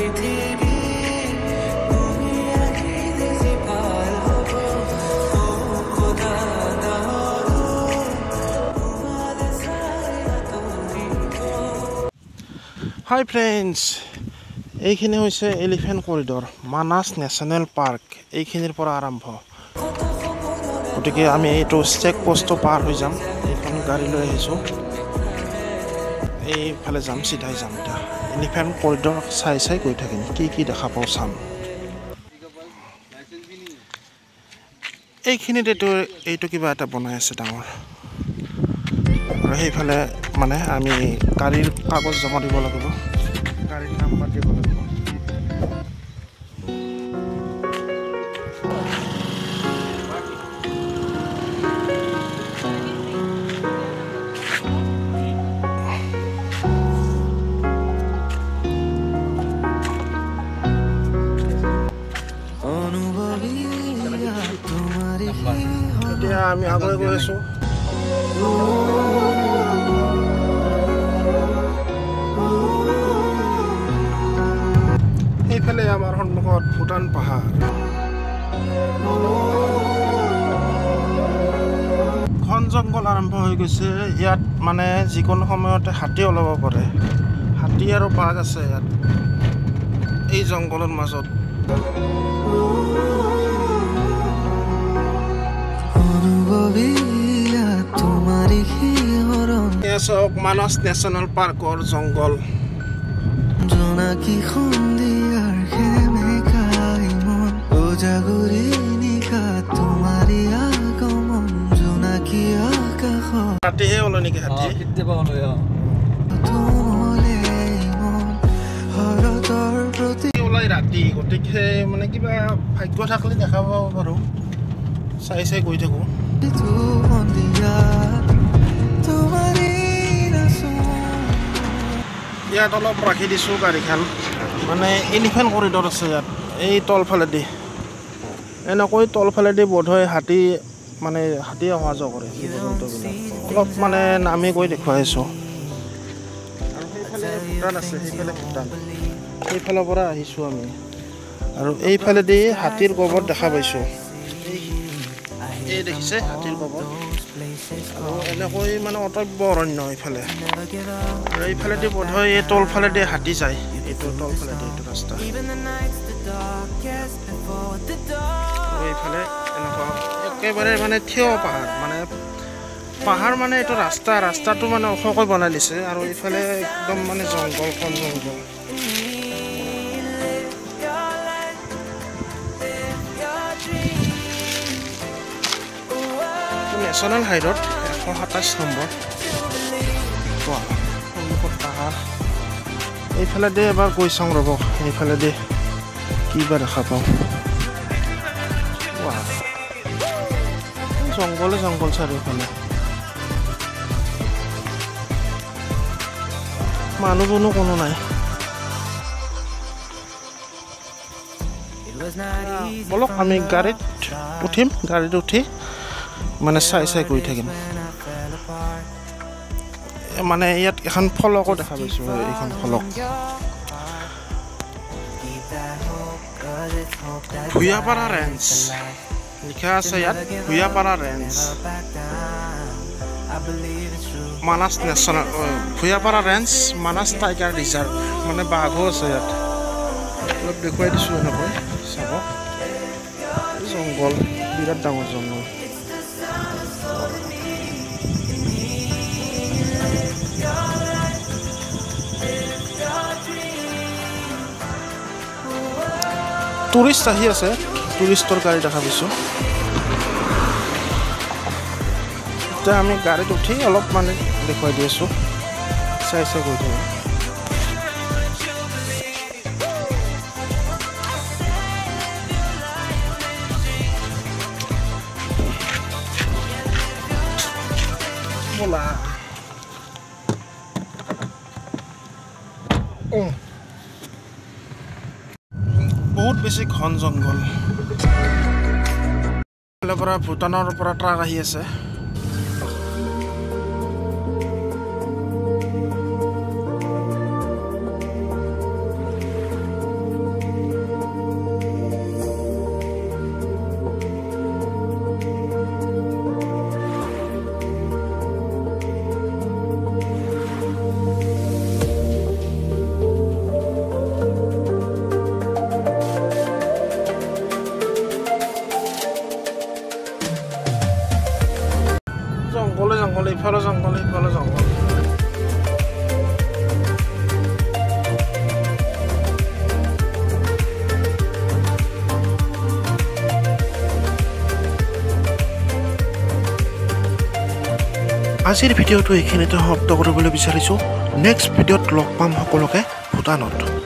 Hi friends, এইখিনি হৈছে elephant corridor Manas national park এইখিনিৰ পৰা আৰম্ভ গতিকে আমি এইটো চেক পোষ্ট পাৰ হৈ যাম এইখন গাড়ী লৈ আহিছো এইফালে যাম সিধাই যাম এটা এলিফেন্ট কৰিডৰ চাই গৈ থাকিম কি দেখা পাও চাম এইখিনিতে এইটো কিবা এটা বনাই আছে ডাঙৰ আৰু সেইফালে মানে আমি গাড়ীৰ কাগজ জমা দিব লাগিব গাড়ীৰ নাম্বাৰ দিব লাগিব এতিয়া আমি আগুৱাই গৈ আছো এইফালে আমাৰ সন্মুখত ভূটান পাহাৰ ঘন জংঘল আৰম্ভ হৈ গৈছে ইয়াত মানে যিকোনো সময়তে হাতী ওলাব পাৰে হাতী আৰু বাঘ আছে ইয়াত এই জংঘলৰ মাজত চক মানস ন্যাশনাল পাৰ্কৰ জংঘল জোনাকি সন্ধিয়াৰ খেমেকাই মন ওজাগুৰি নিশা তোমাৰি আগমন জোনাকি আকাশত ৰাতিহে ওলাই নেকি হাতী কেতিয়াবা ওলাই তোলে মন হৰতৰ প্ৰতি ওলাই ৰাতি গতিকে মানে কিবা ভাগ্য থাকিলে দেখা পাব পাৰো চাই গৈ থাকো সন্ধিয়া তোমাৰি ইয়াত অলপ ৰাখি দিছোঁ গাড়ীখন মানে এলিফেন্ট কৰিডৰ আছে ইয়াত এই তলফালেদি এনেকৈ তলফালেদি বোধহয় হাতী অহা যোৱা কৰে অলপ মানে নামি গৈ দেখুৱাইছোঁ আৰু সেইফালে ভূটান আছে সেইফালে ভূটান সেইফালৰ পৰা আহিছোঁ আমি আৰু এইফালেদি হাতীৰ গোবৰ দেখা পাইছোঁ এই দেখিছে হাতীৰ গোবৰ আৰু এনেকৈ মানে অটব্য অৰণ্য এইফালে আৰু এইফালেদি বোধহয় এই তলফালেদি হাতী যায় এইটো তলফালেদি এইটো ৰাস্তা এইফালে এনেকুৱা একেবাৰে মানে থিয় পাহাৰ মানে এইটো ৰাস্তাটো মানে ওখকৈ বনাই দিছে আৰু এইফালে একদম মানে জংঘল নেশ্যনেল হাইৰোড 127 নম্বৰ সন্মুখত পাহাৰ এইফালে দে এবাৰ গৈ চাওঁ ৰ'ব এইফালে দে কিবা দেখা পাওঁ জংঘল চাৰিওফালে মানুহ কোনো নাই বলক আমি গাড়ীত উঠি মানে চাই গৈ থাকিম মানে ইয়াত এখন ফলকো দেখা পাইছোঁ এইখন ফলক ভূঞাপাৰা ৰেঞ্জ লিখা আছে ইয়াত Bhuyanpara range Manas national Bhuyanpara range Manas tiger reserve মানে বাঘো আছে ইয়াত অলপ দেখুৱাই দিছোঁ এনেকৈ চাব জংঘল বিৰাট ডাঙৰ জংঘল টুৰিষ্ট আহি আছে টুৰিষ্টৰ গাড়ী দেখা পাইছোঁ এতিয়া আমি গাড়ীত উঠি অলপ মানে দেখুৱাই দি আছোঁ চাই গৈ থাকোঁ ব'লা বহুত বেছি ঘন জংঘল পৰা ভূটানৰ পৰা ট্ৰাক আহি আছে আজিৰ ভিডিঅ'টো এইখিনিতে সমাপ্ত কৰিবলৈ বিচাৰিছোঁ নেক্সট ভিডিঅ'ত লগ পাম সকলোকে ভূটানত